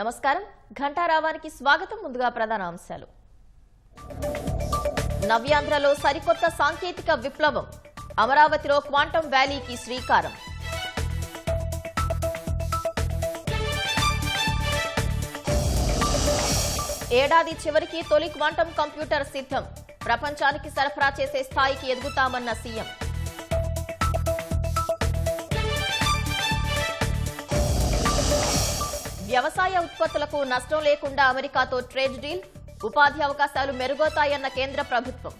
నమస్కారం ఘంటారావానికి స్వాగతం. ముందుగా ప్రధాన అంశాలు. నవ్యాంధ్రలో సరికొత్త సాంకేతిక విప్లవం. అమరావతిలో క్వాంటం వ్యాలీకి శ్రీకారం. ఏడాది చివరికి తొలి క్వాంటం కంప్యూటర్ సిద్ధం. ప్రపంచానికి సరఫరా చేసే స్థాయికి ఎదుగుతామన్న సీఎం. వ్యవసాయ ఉత్పత్తులకు నష్టం లేకుండా అమెరికాతో ట్రేడ్ డీల్. ఉపాధి అవకాశాలు మెరుగవుతాయన్న కేంద్ర ప్రభుత్వం.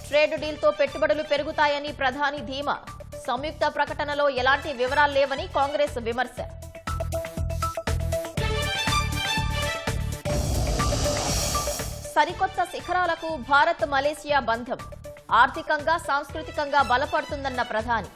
ట్రేడ్ డీల్తో పెట్టుబడులు పెరుగుతాయని ప్రధాని ధీమా. సంయుక్త ప్రకటనలో ఎలాంటి వివరాలు లేవని కాంగ్రెస్ విమర్శ. సరికొత్త శిఖరాలకు భారత్ మలేసియా బంధం. ఆర్థికంగా సాంస్కృతికంగా బలపడుతుందన్న ప్రధాని.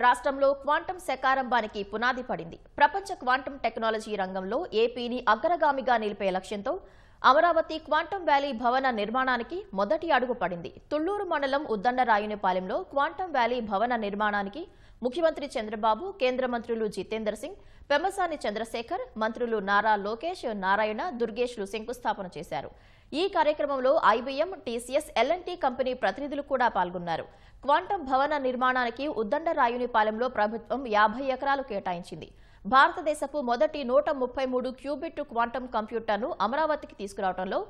రాష్ట్రంలో క్వాంటం శకారంభానికి పునాది పడింది. ప్రపంచ క్వాంటం టెక్నాలజీ రంగంలో ఏపీని అగ్రగామిగా నిలిపే లక్ష్యంతో అమరావతి క్వాంటం వ్యాలీ భవన నిర్మాణానికి మొదటి అడుగు పడింది. తుళ్లూరు మండలం ఉద్దండరాయునిపాలెంలో క్వాంటం వ్యాలీ భవన నిర్మాణానికి ముఖ్యమంత్రి చంద్రబాబు, కేంద్ర మంత్రులు జితేందర్ సింగ్, పెమ్మసాని చంద్రశేఖర్, మంత్రులు నారా లోకేష్, నారాయణ, దుర్గేష్లు శంకుస్థాపన చేశారు. ఈ కార్యక్రమంలో ఐబీఎం, టీసీఎస్, ఎల్ఎన్టీ కంపెనీ ప్రతినిధులు కూడా పాల్గొన్నారు. క్వాంటం భవన నిర్మాణానికి ఉద్దండరాయునిపాలెంలో ప్రభుత్వం 50 ఎకరాలు కేటాయించింది. భారతదేశపు మొదటి 133 క్యూబిట్ క్వాంటం కంప్యూటర్ను అమరావతికి తీసుకురావడంలో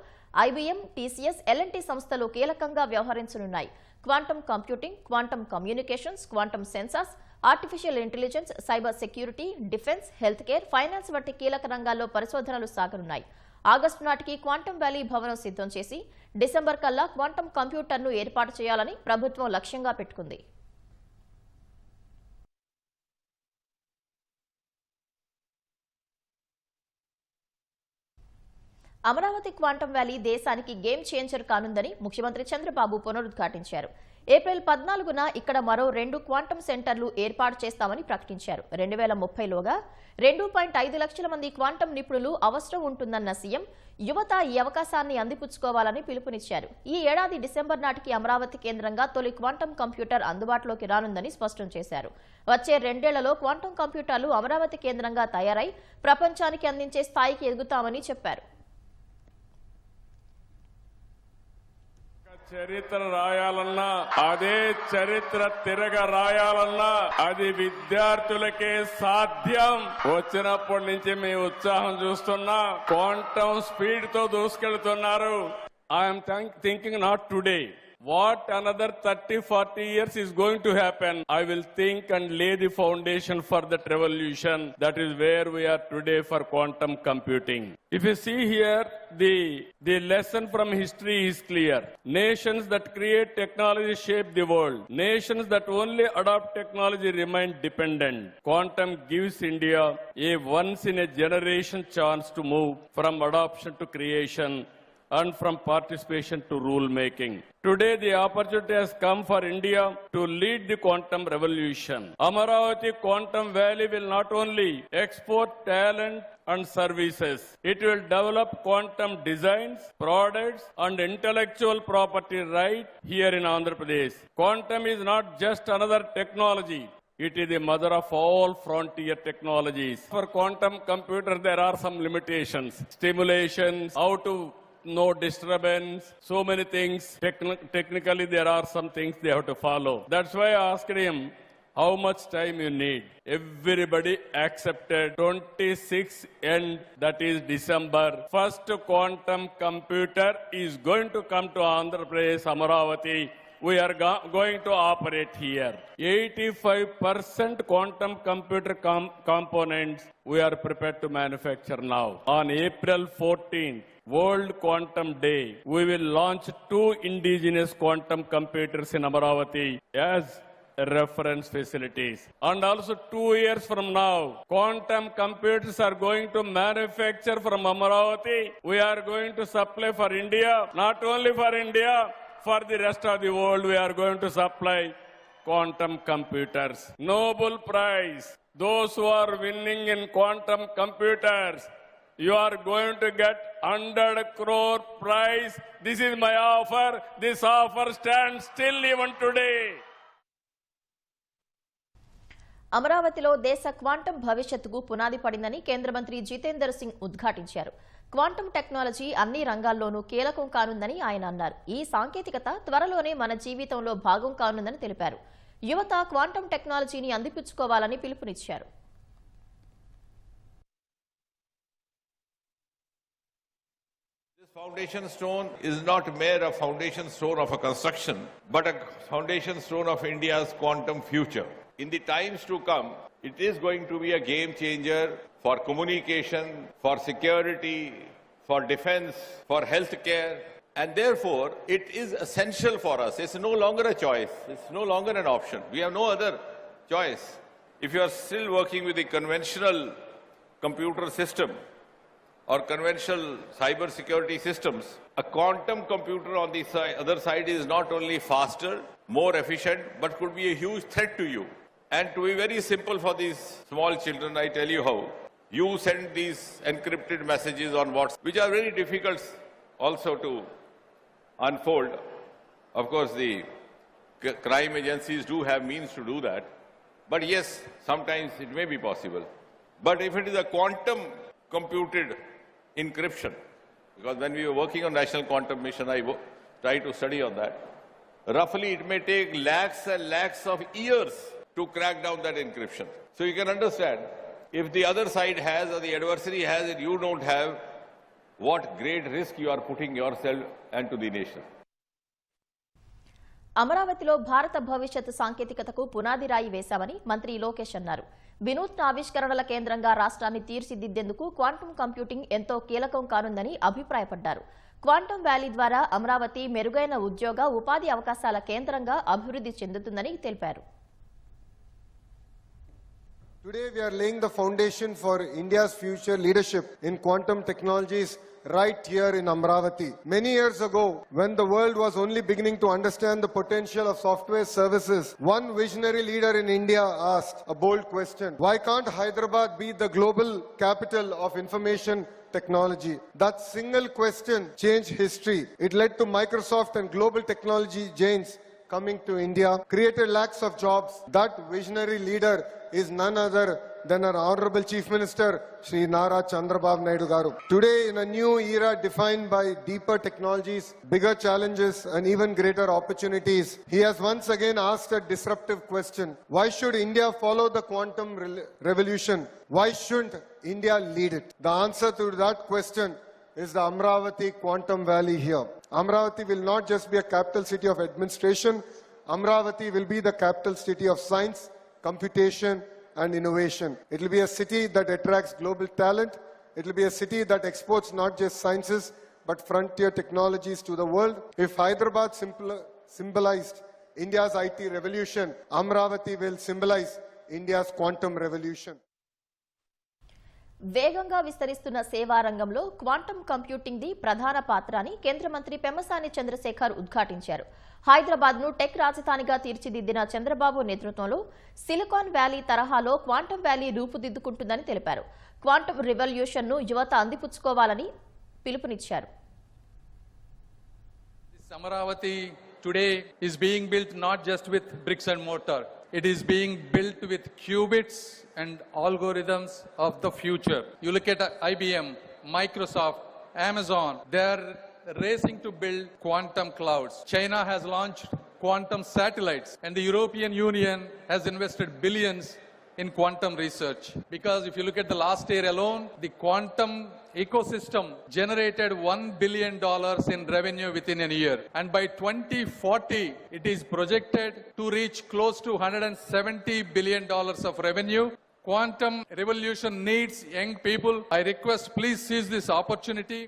ఐబీఎం, టీసీఎస్, ఎల్ఎన్టీ సంస్థలు కీలకంగా వ్యవహరించనున్నాయి. Quantum computing, quantum communications, quantum sensors, artificial intelligence, cyber security, defence, health care, finance వంటి కీలక రంగాల్లో పరిశోధనలు సాగనున్నాయి. ఆగస్టు నాటికి క్వాంటం వ్యాలీ భవనం సిద్ధం చేసి డిసెంబర్ కల్లా క్వాంటం కంప్యూటర్ను ఏర్పాటు చేయాలని ప్రభుత్వం లక్ష్యంగా పెట్టుకుంది. అమరావతి క్వాంటం వ్యాలీ దేశానికి గేమ్ చేంజర్ కానుందని ముఖ్యమంత్రి చంద్రబాబు పునరుద్ఘాటించారు. ఏప్రిల్ 14న ఇక్కడ మరో 2 క్వాంటం సెంటర్లు ఏర్పాటు చేస్తామని ప్రకటించారు. 2030లోగా 2.5 లక్షల మంది క్వాంటం నిపుణులు అవసరం ఉంటుందన్న సీఎం యువత ఈ అవకాశాన్ని అందిపుచ్చుకోవాలని పిలుపునిచ్చారు. ఈ ఏడాది డిసెంబర్ నాటికి అమరావతి కేంద్రంగా తొలి క్వాంటం కంప్యూటర్ అందుబాటులోకి రానుందని స్పష్టం చేశారు. వచ్చే 2 ఏళ్లలో క్వాంటం కంప్యూటర్లు అమరావతి కేంద్రంగా తయారై ప్రపంచానికి అందించే స్థాయికి ఎదుగుతామని చెప్పారు. చరిత్ర రాయాలన్నా, అదే చరిత్ర తిరగ రాయాలన్నా అది విద్యార్థులకే సాధ్యం. వచ్చినప్పటి నుంచి మీ ఉత్సాహం చూస్తున్నా, క్వాంటం స్పీడ్ తో దూసుకెళ్తున్నారు. I'm thinking not today. What another 30-40 years is going to happen, I will think and lay the foundation for that revolution. That is where we are today for quantum computing. If you see here, the lesson from history is clear. Nations that create technology shape the world. Nations that only adopt technology remain dependent. Quantum gives India a once in a generation chance to move from adoption to creation and from participation to rule making. Today the opportunity has come for India to lead the quantum revolution. Amaravati Quantum Valley will not only export talent and services, it will develop quantum designs, products and intellectual property right here in Andhra Pradesh. Quantum is not just another technology. It is the mother of all frontier technologies. For quantum computer there are some limitations. Stimulations, how to no disturbance, so many things. Technically there are some things they have to follow. That's why I asked him how much time you need. Everybody accepted 26 end, that is December. First quantum computer is going to come to Andhra Pradesh, Amaravati. We are going to operate here. 85% quantum computer components we are prepared to manufacture now. On April 14th, World Quantum Day, we will launch 2 indigenous quantum computers in Amaravati as reference facilities. And also 2 years from now, quantum computers are going to manufacture from Amaravati. We are going to supply for India, not only for India, for the rest of the world. We are going to supply quantum computers. Nobel Prize, those who are winning in quantum computers, you are going to get 100 crore prize. This is my offer. This offer stands still even today. అమరావతిలో దేశ quantum భవిష్యత్తుకు పునాది పడిందని కేంద్ర మంత్రి జితేందర్ సింగ్ ఉద్ఘాటించారు. Quantum technology అన్ని రంగాల్లోనూ కీలకం కానుందని ఆయన అన్నారు. ఈ సాంకేతికత త్వరలోనే మన జీవితంలో భాగం కానుందని తెలిపారు. యువత క్వాంటం టెక్నాలజీని అందిపుచ్చుకోవాలని పిలుపునిచ్చారు. Foundation stone is not mere a foundation stone of a construction, but a foundation stone of India's quantum future. In the times to come, it is going to be a game changer for communication, for security, for defense, for healthcare, and therefore it is essential for us. It's no longer a choice. It's no longer an option. We have no other choice. If you are still working with the conventional computer system, or conventional cyber security systems, a quantum computer on the other side is not only faster, more efficient, but could be a huge threat to you. And to be very simple for these small children, I tell you how. You send these encrypted messages on WhatsApp, which are very difficult also to unfold. Of course, the crime agencies do have means to do that. But yes, sometimes it may be possible. But if it is a quantum computed encryption, because when we were working on National Quantum Mission, I tried to study on that. Roughly, it may take lakhs and lakhs of years to crack down that encryption. So you can understand, if the other side has or the adversary has it, you don't have, what great risk you are putting yourself and to the nation. అమరావతిలో భారత భవిష్యత్ సాంకేతికతకు పునాది రాయి వేశామని మంత్రి లోకేష్ అన్నారు. వినూత్న ఆవిష్కరణల కేంద్రంగా రాష్ట్రాన్ని తీర్చిదిద్దేందుకు క్వాంటం కంప్యూటింగ్ ఎంతో కీలకం కానుందని అభిప్రాయపడ్డారు. క్వాంటం వ్యాలీ ద్వారా అమరావతి మెరుగైన ఉద్యోగ ఉపాధి అవకాశాల కేంద్రంగా అభివృద్ధి చెందుతుందని తెలిపారు. Today we are laying the foundation for India's future leadership in quantum technologies right here in Amravati. Many years ago, when the world was only beginning to understand the potential of software services, one visionary leader in India asked a bold question: why can't Hyderabad be the global capital of information technology? That single question changed history. It led to Microsoft and global technology giants coming to India, created lakhs of jobs. That visionary leader is none other than our Honorable Chief Minister, Shri Nara Chandrababu Naidu Garu. Today, in a new era defined by deeper technologies, bigger challenges, and even greater opportunities, he has once again asked a disruptive question: why should India follow the quantum revolution? Why shouldn't India lead it? The answer to that question is the Amravati Quantum Valley here. Amravati will not just be a capital city of administration. Amravati will be the capital city of science, computation, and innovation. It will be a city that attracts global talent. It will be a city that exports not just sciences, but frontier technologies to the world. If Hyderabad symbolized India's IT revolution, Amravati will symbolize India's quantum revolution. వేగంగా విస్తరిస్తున్న సేవా రంగంలో quantum computing the ప్రధాన పాత్ర అని కేంద్ర మంత్రి పెమ్మసాని చంద్రశేఖర్ ఉద్ఘాటించారు. హైదరాబాద్ ను టెక్ రాజధానిగా తీర్చిదిద్దిన చంద్రబాబు నేతృత్వంలో సిలికాన్ వ్యాలీ తరహాలో క్వాంటం వ్యాలీ రూపుదిద్దుకుంటుందని తెలిపారు. క్వాంటం రివల్యూషన్ ను యువత అందిపుచ్చుకోవాలని పిలుపునిచ్చారు. Amaravati today is being built not just with bricks and mortar. It is being built with qubits and algorithms of the future. You look at IBM, Microsoft, Amazon, they're racing to build quantum clouds. China has launched quantum satellites, and the European Union has invested billions in quantum research. Because if you look at the last year alone, the quantum ecosystem generated $1 billion in revenue within a year. And by 2040, it is projected to reach close to $170 billion of revenue. Quantum revolution needs young people. I request, please seize this opportunity.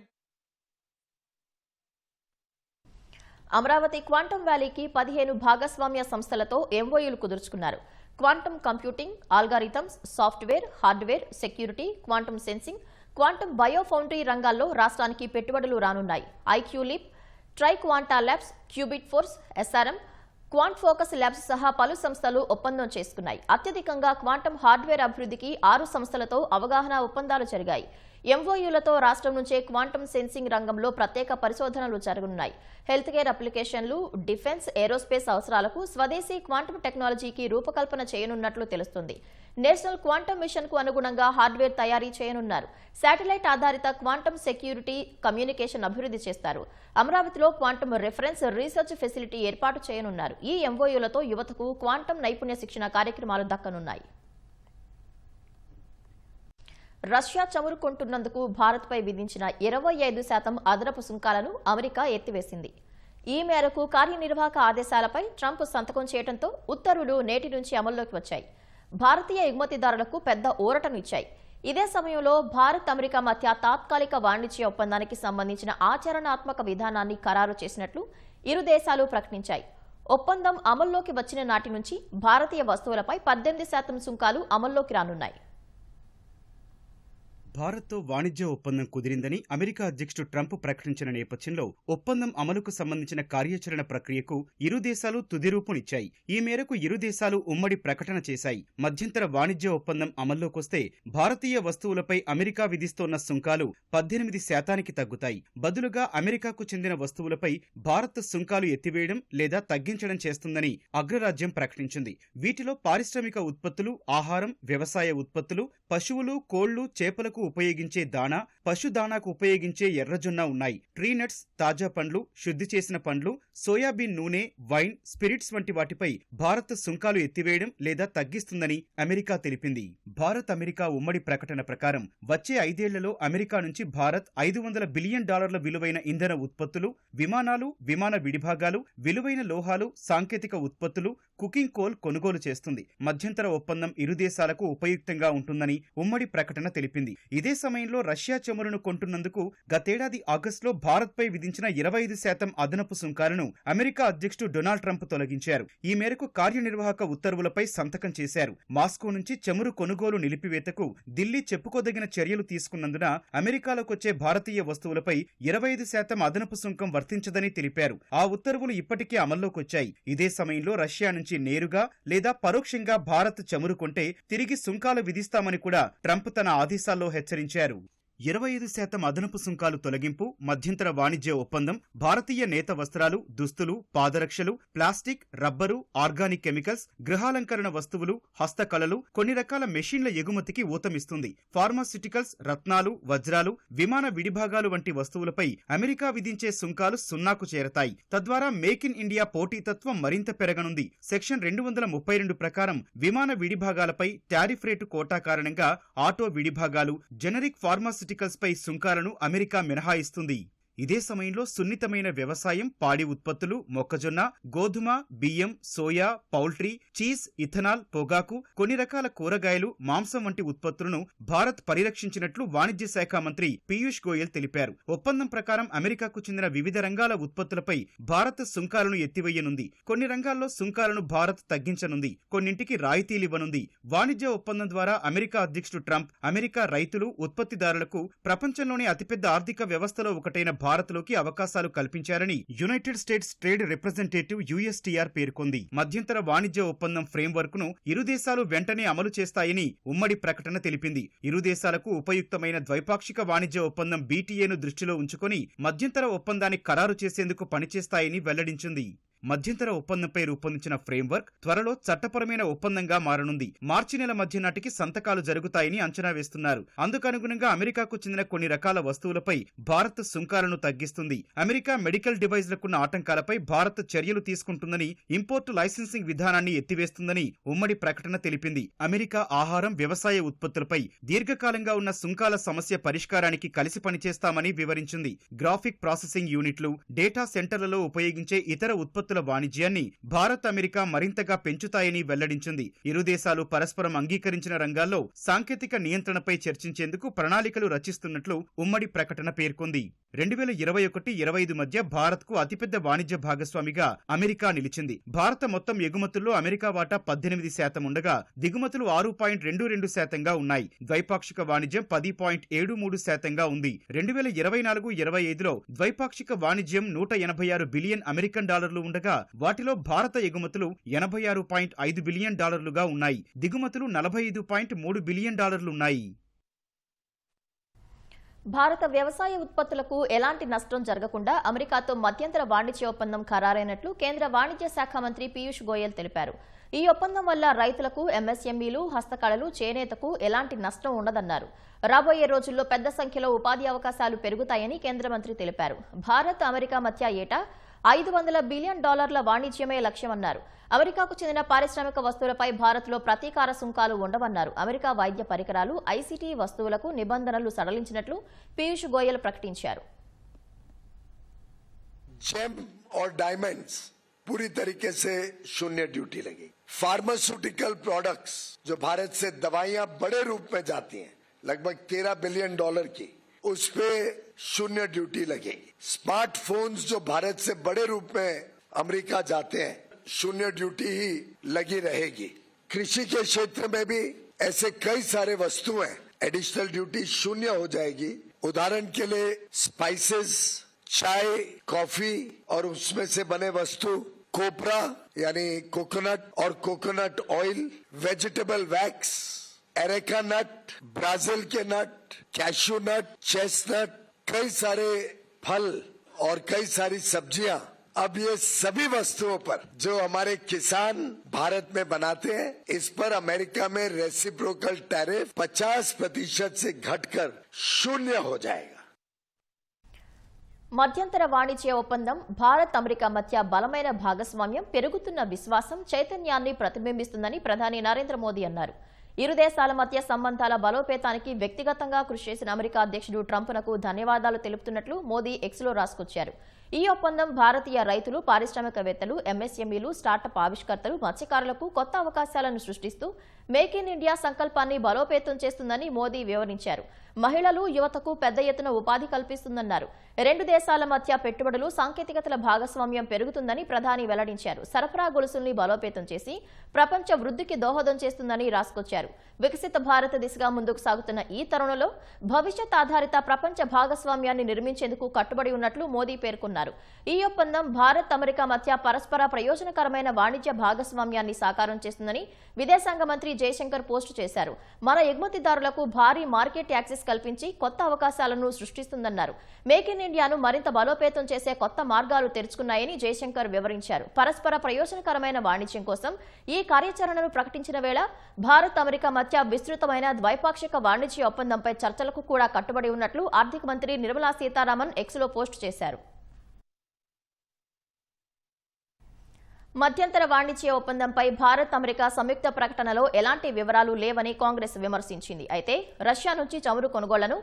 Amaravati quantum వ్యాలీకి 15 భాగస్వామ్య సంస్థలతో ఎంఓయూలు కుదుర్చుకున్నారు. Quantum computing, algorithms, software, hardware, security, quantum sensing, quantum biofoundry రంగాల్లో రాష్ట్రానికి పెట్టుబడులు రానున్నాయి. ఐక్యూలిప్, Tri Quanta Labs, Qubit Force, SRM, Quant Focus Labs సహా పలు సంస్థలు ఒప్పందం చేసుకున్నాయి. అత్యధికంగా క్వాంటం హార్డ్వేర్ అభివృద్ధికి 6 సంస్థలతో అవగాహన ఒప్పందాలు జరిగాయి. ఎంఓయూలతో రాష్ట్రం నుంచే క్వాంటమ్ సెన్సింగ్ రంగంలో ప్రత్యేక పరిశోధనలు జరగనున్నాయి. హెల్త్ కేర్ అప్లికేషన్లు, డిఫెన్స్, ఏరోస్పేస్ అవసరాలకు స్వదేశీ క్వాంటమ్ టెక్నాలజీకి రూపకల్పన చేయనున్నట్లు తెలుస్తుంది. నేషనల్ క్వాంటమ్ మిషన్ కు అనుగుణంగా హార్డ్వేర్ తయారీ చేయనున్నారు. శాటిలైట్ ఆధారిత క్వాంటమ్ సెక్యూరిటీ కమ్యూనికేషన్ అభివృద్ధి చేస్తారు. అమరావతిలో క్వాంటమ్ రిఫరెన్స్ రీసెర్చ్ ఫెసిలిటీ ఏర్పాటు చేయనున్నారు. ఈ ఎంఓయూలతో యువతకు క్వాంటమ్ నైపుణ్య శిక్షణ కార్యక్రమాలు దక్కనున్నాయి. రష్యా చమురు కొంటున్నందుకు భారత్పై విధించిన 25% అదనపు సుంకాలను అమెరికా ఎత్తివేసింది. ఈ మేరకు కార్యనిర్వాహక ఆదేశాలపై ట్రంప్ సంతకం చేయడంతో ఉత్తర్వులు నేటి నుంచి అమల్లోకి వచ్చాయి. భారతీయ ఎగుమతిదారులకు పెద్ద ఊరటనిచ్చాయి. ఇదే సమయంలో భారత్, అమెరికా మధ్య తాత్కాలిక వాణిజ్య ఒప్పందానికి సంబంధించిన ఆచరణాత్మక విధానాన్ని ఖరారు చేసినట్లు ఇరు దేశాలు ప్రకటించాయి. ఒప్పందం అమల్లోకి వచ్చిన నాటి నుంచి భారతీయ వస్తువులపై 18% సుంకాలు అమల్లోకి రానున్నాయి. భారత్తో వాణిజ్య ఒప్పందం కుదిరిందని అమెరికా అధ్యక్షుడు ట్రంప్ ప్రకటించిన నేపథ్యంలో ఒప్పందం అమలుకు సంబంధించిన కార్యాచరణ ప్రక్రియకు ఇరు దేశాలు తుది రూపునిచ్చాయి. ఈ మేరకు ఇరు దేశాలు ఉమ్మడి ప్రకటన చేశాయి. మధ్యంతర వాణిజ్య ఒప్పందం అమల్లోకొస్తే భారతీయ వస్తువులపై అమెరికా విధిస్తోన్న సుంకాలు 18% తగ్గుతాయి. బదులుగా అమెరికాకు చెందిన వస్తువులపై భారత్ సుంకాలు ఎత్తివేయడం లేదా తగ్గించడం చేస్తుందని అగ్రరాజ్యం ప్రకటించింది. వీటిలో పారిశ్రామిక ఉత్పత్తులు, ఆహారం, వ్యవసాయ ఉత్పత్తులు, పశువులు, కోళ్లు, చేపలకు ఉపయోగించే దాణా, పశుదాణాకు ఉపయోగించే ఎర్రజొన్న ఉన్నాయి. ట్రీ నట్స్, తాజా పండ్లు, శుద్ధి చేసిన పండ్లు, సోయాబీన్ నూనె, వైన్, స్పిరిట్స్ వంటి వాటిపై భారత్ సుంకాలు ఎత్తివేయడం లేదా తగ్గిస్తుందని అమెరికా తెలిపింది. భారత్, అమెరికా ఉమ్మడి ప్రకటన ప్రకారం వచ్చే 5 ఏళ్లలో అమెరికా నుంచి భారత్ $500 బిలియన్ విలువైన ఇంధన ఉత్పత్తులు, విమానాలు, విమాన విడిభాగాలు, విలువైన లోహాలు, సాంకేతిక ఉత్పత్తులు, కుకింగ్ కోల్ కొనుగోలు చేస్తుంది. మధ్యంతర ఒప్పందం ఇరు దేశాలకు ఉపయుక్తంగా ఉంటుందని ఉమ్మడి ప్రకటన తెలిపింది. ఇదే సమయంలో రష్యా చమురును కొంటున్నందుకు గతేడాది ఆగస్టులో భారత్పై విధించిన 25% అదనపు సుంకాలను అమెరికా అధ్యక్షుడు డొనాల్డ్ ట్రంప్ తొలగించారు. ఈ మేరకు కార్యనిర్వాహక ఉత్తర్వులపై సంతకం చేశారు. మాస్కో నుంచి చమురు కొనుగోలు నిలిపివేతకు ఢిల్లీ చెప్పుకోదగిన చర్యలు తీసుకున్నందున అమెరికాలోకొచ్చే భారతీయ వస్తువులపై 25% అదనపు సుంకం వర్తించదని తెలిపారు. ఆ ఉత్తర్వులు ఇప్పటికే అమల్లోకొచ్చాయి. ఇదే సమయంలో రష్యా నుంచి నేరుగా లేదా పరోక్షంగా భారత్ చమురు కొంటే తిరిగి సుంకాలు విధిస్తామని కూడా ట్రంప్ తన ఆదేశాల్లో హెచ్చరించారు. 25% అదనపు సుంకాలు తొలగింపు, మధ్యంతర వాణిజ్య ఒప్పందం భారతీయ నేత వస్త్రాలు, దుస్తులు, పాదరక్షలు, ప్లాస్టిక్, రబ్బరు, ఆర్గానిక్ కెమికల్స్, గృహాలంకరణ వస్తువులు, హస్తకళలు, కొన్ని రకాల మెషిన్ల ఎగుమతికి ఊతమిస్తుంది. ఫార్మాస్యూటికల్స్, రత్నాలు, వజ్రాలు, విమాన విడిభాగాలు వంటి వస్తువులపై అమెరికా విధించే సుంకాలు 0కు చేరతాయి. తద్వారా మేక్ ఇన్ ఇండియా పోటీతత్వం మరింత పెరగనుంది. సెక్షన్ 232 ప్రకారం విమాన విడిభాగాలపై టారిఫ్ రేటు కోటా కారణంగా ఆటో విడిభాగాలు, జెనరిక్ ఫార్మాస్యూటికల్స్ పై సుంకాలను అమెరికా మినహాయిస్తుంది. ఇదే సమయంలో సున్నితమైన వ్యవసాయం, పాడి ఉత్పత్తులు, మొక్కజొన్న, గోధుమ, బియ్యం, సోయా, పౌల్ట్రీ, చీజ్, ఇథనాల్, పొగాకు, కొన్ని రకాల కూరగాయలు, మాంసం వంటి ఉత్పత్తులను భారత్ పరిరక్షించినట్లు వాణిజ్య శాఖ మంత్రి పీయూష్ గోయల్ తెలిపారు. ఒప్పందం ప్రకారం అమెరికాకు చెందిన వివిధ రంగాల ఉత్పత్తులపై భారత్ సుంకాలను ఎత్తివేయనుంది. కొన్ని రంగాల్లో సుంకాలను భారత్ తగ్గించనుంది. కొన్నింటికి రాయితీలివ్వనుంది. వాణిజ్య ఒప్పందం ద్వారా అమెరికా అధ్యక్షుడు ట్రంప్ అమెరికా రైతులు, ఉత్పత్తిదారులకు ప్రపంచంలోని అతిపెద్ద ఆర్థిక వ్యవస్థలో ఒకటైన భారత్లోకి అవకాశాలు కల్పించారని United States Trade Representative USTR పేర్కొంది. మధ్యంతర వాణిజ్య ఒప్పందం ఫ్రేమ్వర్క్ ను ఇరు దేశాలు వెంటనే అమలు చేస్తాయని ఉమ్మడి ప్రకటన తెలిపింది. ఇరు దేశాలకు ఉపయుక్తమైన ద్వైపాక్షిక వాణిజ్య ఒప్పందం BTAను దృష్టిలో ఉంచుకొని మధ్యంతర ఒప్పందాన్ని ఖరారు చేసేందుకు పనిచేస్తాయని వెల్లడించింది. మధ్యంతర ఒప్పందంపై రూపొందించిన ఫ్రేమ్వర్క్ త్వరలో చట్టపరమైన ఒప్పందంగా మారనుంది. మార్చి నెల మధ్య నాటికి సంతకాలు జరుగుతాయని అంచనా వేస్తున్నారు. అందుకనుగుణంగా అమెరికాకు చెందిన కొన్ని రకాల వస్తువులపై భారత్ సుంకాలను తగ్గిస్తుంది. అమెరికా మెడికల్ డివైజ్లకున్న ఆటంకాలపై భారత్ చర్యలు తీసుకుంటుందని, ఇంపోర్టు లైసెన్సింగ్ విధానాన్ని ఎత్తివేస్తుందని ఉమ్మడి ప్రకటన తెలిపింది. అమెరికా ఆహారం, వ్యవసాయ ఉత్పత్తులపై దీర్ఘకాలంగా ఉన్న సుంకాల సమస్య పరిష్కారానికి కలిసి పనిచేస్తామని వివరించింది. గ్రాఫిక్ ప్రాసెసింగ్ యూనిట్లు, డేటా సెంటర్లలో ఉపయోగించే ఇతర ఉత్పత్తుల వాణిజ్యాన్ని భారత్, అమెరికా మరింతగా పెంచుతాయని వెల్లడించింది. ఇరు దేశాలు పరస్పరం అంగీకరించిన రంగాల్లో సాంకేతిక నియంత్రణపై చర్చించేందుకు ప్రణాళికలు రచిస్తున్నట్లు ఉమ్మడి ప్రకటన పేర్కొంది. 2021-25 మధ్య భారత్కు అతిపెద్ద వాణిజ్య భాగస్వామిగా అమెరికా నిలిచింది. భారత మొత్తం ఎగుమతుల్లో అమెరికా వాటా 18% ఉండగా దిగుమతులు 6.22% ఉన్నాయి. ద్వైపాక్షిక వాణిజ్యం 10.73% ఉంది. 2024-25లో ద్వైపాక్షిక వాణిజ్యం $186 బిలియన్ ఉండగా వాటిలో భారత ఎగుమతులు $86.5 బిలియన్ ఉన్నాయి. దిగుమతులు $45.3 బిలియన్ ఉన్నాయి. భారత వ్యవసాయ ఉత్పత్తులకు ఎలాంటి నష్టం జరగకుండా అమెరికాతో మధ్యంతర వాణిజ్య ఒప్పందం ఖరారైనట్లు కేంద్ర వాణిజ్య శాఖ మంత్రి పీయూష్ గోయల్ తెలిపారు. ఈ ఒప్పందం వల్ల రైతులకు, ఎంఎస్ఎంఈలు, హస్తకళలు, చేనేతకు ఎలాంటి నష్టం ఉండదన్నారు. రాబోయే రోజుల్లో పెద్ద సంఖ్యలో ఉపాధి అవకాశాలు పెరుగుతాయని కేంద్ర మంత్రి తెలిపారు. భారత్, అమెరికా మధ్య ఏటా $500 బిలియన్ వాణిజ్యమే లక్ష్యమన్నారు. అమెరికాకు చెందిన పారిశ్రామిక వస్తువులపై భారత్లో ప్రతీకార సుంకాలు ఉండవన్నారు. అమెరికా వైద్య పరికరాలు, ఐసీటీ వస్తువులకు నిబంధనలు సడలించినట్లు పీయూష్ గోయల్ ప్రకటించారు. जेम और डायमंड्स पूरी तरीके से शून्य ड्यूटी लगी. फार्मास्यूटिकल प्रोडक्ट्स जो भारत से दवाइयां बड़े रूप में जाती हैं, लगभग $13 बिलियन की, उस पे शून्य ड्यूटी लगेगी. स्मार्टफोन्स जो भारत से बड़े रूप में अमेरिका जाते हैं, शून्य ड्यूटी ही लगी रहेगी. कृषि के क्षेत्र में भी ऐसे कई सारे वस्तुएं एडिशनल ड्यूटी शून्य हो जाएगी. उदाहरण के लिए स्पाइसेस, चाय, कॉफी और उसमें से बने वस्तु, कोपरा यानी कोकोनट और coconut oil, vegetable wax, areca nut, Brazil के नट, कैशू नट, चेस्टनट, कई सारे फल और कई सारी सब्जियां, अब ये सभी वस्तुओं पर जो हमारे किसान भारत में बनाते हैं, इस पर अमेरिका में रेसिप्रोकल टैरिफ 50% से घटकर शून्य हो जाएगा. మధ్యంతర వాణిజ్య ఒప్పందం భారత్, అమెరికా మధ్య బలమైన భాగస్వామ్యం, పెరుగుతున్న విశ్వాసం, చైతన్యాన్ని ప్రతిబింబిస్తుందని ప్రధాని నరేంద్ర మోదీ అన్నారు. ఇరు దేశాల మధ్య సంబంధాల బలోపేతానికి వ్యక్తిగతంగా కృషి చేసిన అమెరికా అధ్యక్షుడు ట్రంప్నకు ధన్యవాదాలు తెలుపుతున్నట్లు మోదీ ఎక్స్లో రాసుకొచ్చారు. ఈ ఒప్పందం భారతీయ రైతులు, పారిశ్రామికవేత్తలు, ఎంఎస్ఎంఈలు, స్టార్టప్ ఆవిష్కర్తలు, మత్స్యకారులకు కొత్త అవకాశాలను సృష్టిస్తూ మేక్ ఇన్ ఇండియా సంకల్పాన్ని బలోపేతం చేస్తుందని మోదీ వివరించారు. మహిళలు, యువతకు పెద్ద ఎత్తున ఉపాధి కల్పిస్తుందన్నారు. రెండు దేశాల మధ్య పెట్టుబడులు, సాంకేతికతల భాగస్వామ్యం పెరుగుతుందని ప్రధాని వెల్లడించారు. సరఫరా గొలుసుల్ని బలోపేతం చేసి ప్రపంచ వృద్ధికి దోహదం చేస్తుందని రాసుకొచ్చారు. వికసిత భారత దిశగా ముందుకు సాగుతున్న ఈ తరుణంలో భవిష్యత్ ఆధారిత ప్రపంచ భాగస్వామ్యాన్ని నిర్మించేందుకు కట్టుబడి ఉన్నట్లు మోదీ పేర్కొన్నారు. ఈ ఒప్పందం భారత్, అమెరికా మధ్య పరస్పర ప్రయోజనకరమైన వాణిజ్య భాగస్వామ్యాన్ని సాకారం చేస్తుందని విదేశాంగ మంత్రి జయశంకర్ పోస్టు చేశారు. మన ఎగుమతిదారులకు భారీ మార్కెట్ యాక్సెస్ కల్పించి కొత్త అవకాశాలను సృష్టిస్తుందన్నారు. మేక్ ఇన్ ఇండియాను మరింత బలోపేతం చేసే కొత్త మార్గాలు తెరుచుకున్నాయని జయశంకర్ వివరించారు. పరస్పర ప్రయోజనకరమైన వాణిజ్యం కోసం ఈ కార్యాచరణను ప్రకటించిన వేళ భారత్, అమెరికా మధ్య విస్తృతమైన ద్వైపాక్షిక వాణిజ్య ఒప్పందంపై చర్చలకు కూడా కట్టుబడి ఉన్నట్లు ఆర్థిక మంత్రి నిర్మలా సీతారామన్ ఎక్స్లో పోస్టు చేశారు. మధ్యంతర వాణిజ్య ఒప్పందంపై భారత్, అమెరికా సంయుక్త ప్రకటనలో ఎలాంటి వివరాలు లేవని కాంగ్రెస్ విమర్శించింది. అయితే రష్యా నుంచి చమురు కొనుగోళ్లను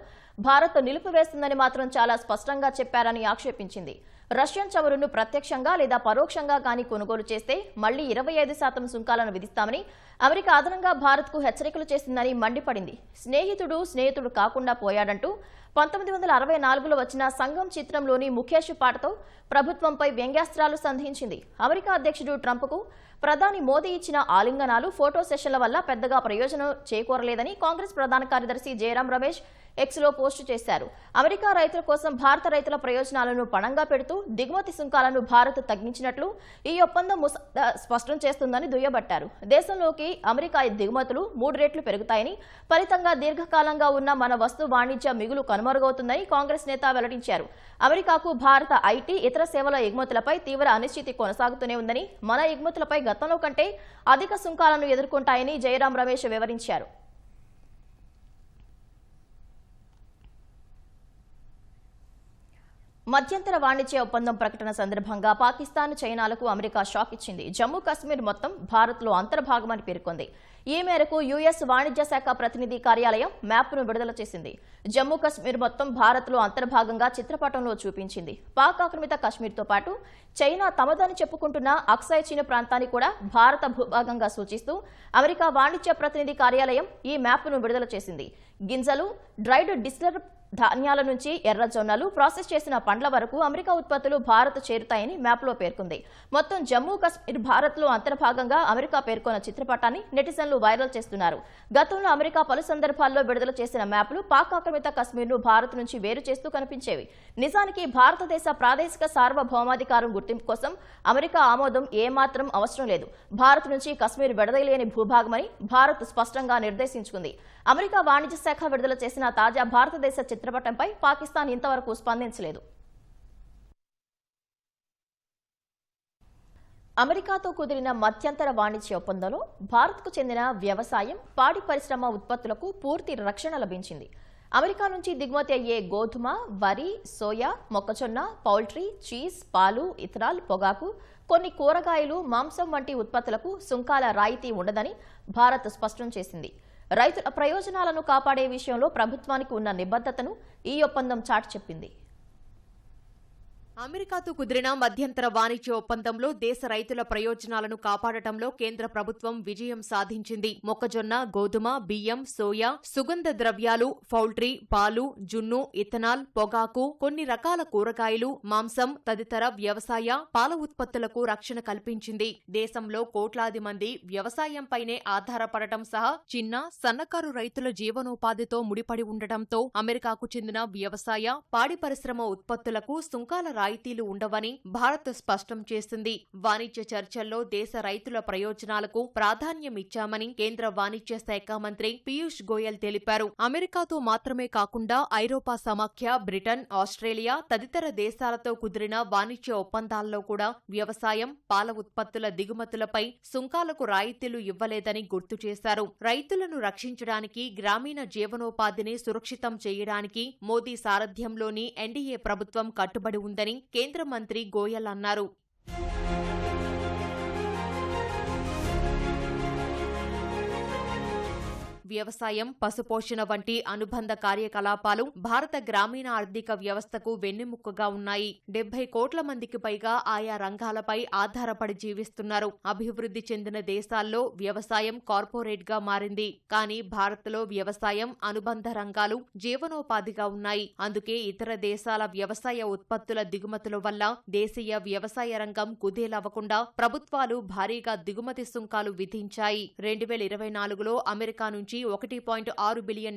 భారత్ నిలిపివేస్తుందని మాత్రం చాలా స్పష్టంగా చెప్పారని ఆక్షేపించింది. రష్యన్ చమురును ప్రత్యక్షంగా లేదా పరోక్షంగా కానీ కొనుగోలు చేస్తే మళ్లీ 25% సుంకాలను విధిస్తామని అమెరికా అదనంగా భారత్కు హెచ్చరికలు చేసిందని మండిపడింది. స్నేహితుడు కాకుండా పోయాడంటూ 1964లో వచ్చిన సంఘం చిత్రంలోని ముఖేష్ పాటతో ప్రభుత్వంపై వ్యంగ్యాస్త్రాలు సంధించింది. అమెరికా అధ్యక్షుడు ట్రంప్కు ప్రధాని మోదీ ఇచ్చిన ఆలింగనాలు, ఫోటో సెషన్ల వల్ల పెద్దగా ప్రయోజనం చేకూరలేదని కాంగ్రెస్ ప్రధాన కార్యదర్శి జయరాం రమేష్ ఎక్స్లో పోస్టు చేశారు. అమెరికా రైతుల కోసం భారత రైతుల ప్రయోజనాలను పణంగా పెడుతూ దిగుమతి సుంకాలను భారత్ తగ్గించినట్లు ఈ ఒప్పందం స్పష్టం చేస్తుందని దుయ్యబట్టారు. దేశంలోకి అమెరికా దిగుమతులు 3 రెట్లు పెరుగుతాయని, ఫలితంగా దీర్ఘకాలంగా ఉన్న మన వస్తు వాణిజ్య మిగులు కనుమరుగవుతుందని కాంగ్రెస్ నేత వెల్లడించారు. అమెరికాకు భారత ఐటీ, ఇతర సేవల ఎగుమతులపై తీవ్ర అనిశ్చితి కొనసాగుతూనే ఉందని, మన ఎగుమతులపై గతంలో కంటే అధిక సుంకాలను ఎదుర్కొంటాయని జయరాం రమేష్ వివరించారు. మధ్యంతర వాణిజ్య ఒప్పందం ప్రకటన సందర్భంగా పాకిస్తాన్, చైనాలకు అమెరికా షాక్ ఇచ్చింది. జమ్మూ కాశ్మీర్ మొత్తం భారత్లో అంతర్భాగమని పేర్కొంది. ఈ మేరకు యుఎస్ వాణిజ్య శాఖ ప్రతినిధి కార్యాలయం మ్యాప్ను విడుదల చేసింది. జమ్మూ కాశ్మీర్ మొత్తం భారత్లో అంతర్భాగంగా చిత్రపటంలో చూపించింది. పాక్ ఆక్రమిత కాశ్మీర్తో పాటు చైనా తమదని చెప్పుకుంటున్న అక్సాయ్ చీన్ ప్రాంతాన్ని కూడా భారత భూభాగంగా సూచిస్తూ అమెరికా వాణిజ్య ప్రతినిధి కార్యాలయం ఈ మ్యాప్ను విడుదల చేసింది. గింజలు, డ్రైడ్ డిస్టిలర్ ధాన్యాల నుంచి ఎర్ర జొన్నలు, ప్రాసెస్ చేసిన పండ్ల వరకు అమెరికా ఉత్పత్తులు భారత్ చేరుతాయని మ్యాప్లో పేర్కొంది. మొత్తం జమ్మూ కాశ్మీర్ భారత్లో అంతర్భాగంగా అమెరికా పేర్కొన్న చిత్రపటాన్ని నెటిజన్లు వైరల్ చేస్తున్నారు. గతంలో అమెరికా పలు సందర్భాల్లో విడుదల చేసిన మ్యాప్లు పాక్ ఆక్రమిత కశ్మీర్ను భారత్ నుంచి వేరు చేస్తూ కనిపించేవి. నిజానికి భారతదేశ ప్రాదేశిక సార్వభౌమాధికారం గుర్తింపు కోసం అమెరికా ఆమోదం ఏమాత్రం అవసరం లేదు. భారత్ నుంచి కశ్మీర్ విడదీయలేని భూభాగమని భారత్ స్పష్టంగా నిర్దేశించుకుంది. అమెరికా వాణిజ్య శాఖ విడుదల చేసిన తాజా భారతదేశ చిత్రపటంపై పాకిస్తాన్ ఇంతవరకు స్పందించలేదు. అమెరికాతో కుదిరిన మధ్యంతర వాణిజ్య ఒప్పందంలో భారత్కు చెందిన వ్యవసాయం, పాడి పరిశ్రమ ఉత్పత్తులకు పూర్తి రక్షణ లభించింది. అమెరికా నుంచి దిగుమతి అయ్యే గోధుమ, వరి, సోయా, మొక్కజొన్న, పౌల్ట్రీ, చీజ్, పాలు, ఇథనాల్, పొగాకు, కొన్ని కూరగాయలు, మాంసం వంటి ఉత్పత్తులకు సుంకాల రాయితీ ఉండదని భారత్ స్పష్టం చేసింది. రైతుల ప్రయోజనాలను కాపాడే విషయంలో ప్రభుత్వానికి ఉన్న నిబద్ధతను ఈ ఒప్పందం చాటి చెప్పింది. అమెరికాతో కుదిరిన మధ్యంతర వాణిజ్య ఒప్పందంలో దేశ రైతుల ప్రయోజనాలను కాపాడటంలో కేంద్ర ప్రభుత్వం విజయం సాధించింది. మొక్కజొన్న, గోధుమ, బియ్యం, సోయా, సుగంధ ద్రవ్యాలు, పౌల్ట్రీ, పాలు, జున్ను, ఇథనాల్, పొగాకు, కొన్ని రకాల కూరగాయలు, మాంసం తదితర వ్యవసాయ, పాల ఉత్పత్తులకు రక్షణ కల్పించింది. దేశంలో కోట్లాది మంది వ్యవసాయంపైనే ఆధారపడటం సహా చిన్న, సన్నకారు రైతుల జీవనోపాధితో ముడిపడి ఉండటంతో అమెరికాకు చెందిన వ్యవసాయ, పాడి పరిశ్రమ ఉత్పత్తులకు సుంకాల రాయితీలు ఉండవని భారత్ స్పష్టం చేసింది. వాణిజ్య చర్చల్లో దేశ రైతుల ప్రయోజనాలకు ప్రాధాన్యమిచ్చామని కేంద్ర వాణిజ్య శాఖ మంత్రి పీయూష్ గోయల్ తెలిపారు. అమెరికాతో మాత్రమే కాకుండా ఐరోపా సమాఖ్య, బ్రిటన్, ఆస్ట్రేలియా తదితర దేశాలతో కుదిరిన వాణిజ్య ఒప్పందాల్లో కూడా వ్యవసాయం, పాల ఉత్పత్తుల దిగుమతులపై సుంకాలకు రాయితీలు ఇవ్వలేదని గుర్తు చేశారు. రైతులను రక్షించడానికి, గ్రామీణ జీవనోపాధిని సురక్షితం చేయడానికి మోదీ సారథ్యంలోని ఎన్డీఏ ప్రభుత్వం కట్టుబడి ఉందని కేంద్ర మంత్రి గోయల్ అన్నారు. వ్యవసాయం, పశుపోషణ వంటి అనుబంధ కార్యకలాపాలు భారత గ్రామీణ ఆర్థిక వ్యవస్థకు వెన్నెముకగా ఉన్నాయి. 70 కోట్ల మందికి పైగా ఆయా రంగాలపై ఆధారపడి జీవిస్తున్నారు. అభివృద్ధి చెందిన దేశాల్లో వ్యవసాయం కార్పొరేట్ గా మారింది. కానీ భారత్లో వ్యవసాయం, అనుబంధ రంగాలు జీవనోపాధిగా ఉన్నాయి. అందుకే ఇతర దేశాల వ్యవసాయ ఉత్పత్తుల దిగుమతుల వల్ల దేశీయ వ్యవసాయ రంగం కుదేలవ్వకుండా ప్రభుత్వాలు భారీగా దిగుమతి సుంకాలు విధించాయి. 2024లో అమెరికా నుంచి $1.6 బిలియన్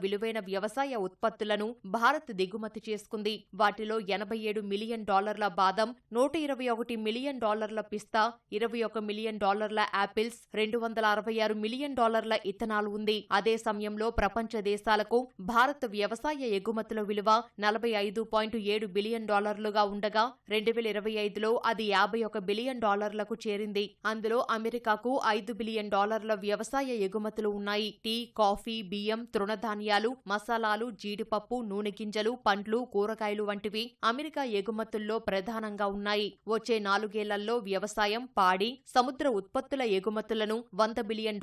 విలువైన వ్యవసాయ ఉత్పత్తులను భారత్ దిగుమతి చేసుకుంది. వాటిలో $87 మిలియన్ బాదం, $121 మిలియన్ పిస్తా, $21 మిలియన్ యాపిల్స్, $266 మిలియన్ ఇథనాల్ ఉంది. అదే సమయంలో ప్రపంచ దేశాలకు భారత్ వ్యవసాయ ఎగుమతుల విలువ $45.7 బిలియన్ ఉండగా 2025లో అది $51 బిలియన్ చేరింది. అందులో అమెరికాకు $5 బిలియన్ వ్యవసాయ ఎగుమతులు ఉన్నాయి. టీ, కాఫీ, బియ్యం, తృణధాన్యాలు, మసాలాలు, జీడిపప్పు, నూనె గింజలు, పండ్లు, కూరగాయలు వంటివి అమెరికా ఎగుమతుల్లో ప్రధానంగా ఉన్నాయి. వచ్చే 4 ఏళ్లలో వ్యవసాయం, పాడి, సముద్ర ఉత్పత్తుల ఎగుమతులను $100 బిలియన్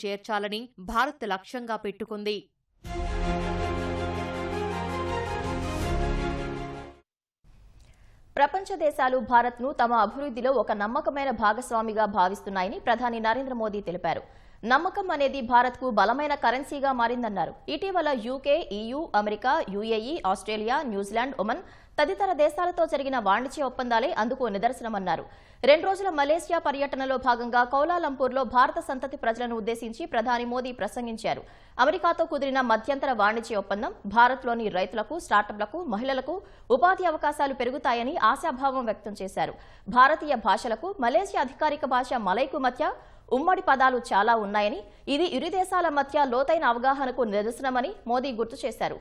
చేర్చాలని భారత్ లక్ష్యంగా పెట్టుకుంది. ప్రపంచ దేశాలు భారత్ను తమ అభివృద్ధిలో ఒక నమ్మకమైన భాగస్వామిగా భావిస్తున్నాయని ప్రధాని నరేంద్ర మోదీ తెలిపారు. నమ్మకం అనేది భారత్కు బలమైన కరెన్సీగా మారిందన్నారు. ఇటీవల UK, EU, America, UAE, Australia, New Zealand, Oman తదితర దేశాలతో జరిగిన వాణిజ్య ఒప్పందాలే అందుకు నిదర్శనమన్నారు. 2 రోజుల మలేసియా పర్యటనలో భాగంగా కౌలాలంపూర్లో భారత సంతతి ప్రజలను ఉద్దేశించి ప్రధాని మోదీ ప్రసంగించారు. అమెరికాతో కుదిరిన మధ్యంతర వాణిజ్య ఒప్పందం భారత్లోని రైతులకు, స్టార్టప్లకు, మహిళలకు ఉపాధి అవకాశాలు పెరుగుతాయని ఆశాభావం వ్యక్తం చేశారు. భారతీయ భాషలకు మలేసియా అధికారిక భాష మలైకు మధ్య ఉమ్మడి పదాలు చాలా ఉన్నాయని, ఇది ఇరు దేశాల మధ్య లోతైన అవగాహనకు నిదర్శనమని మోదీ గుర్తు చేశారు.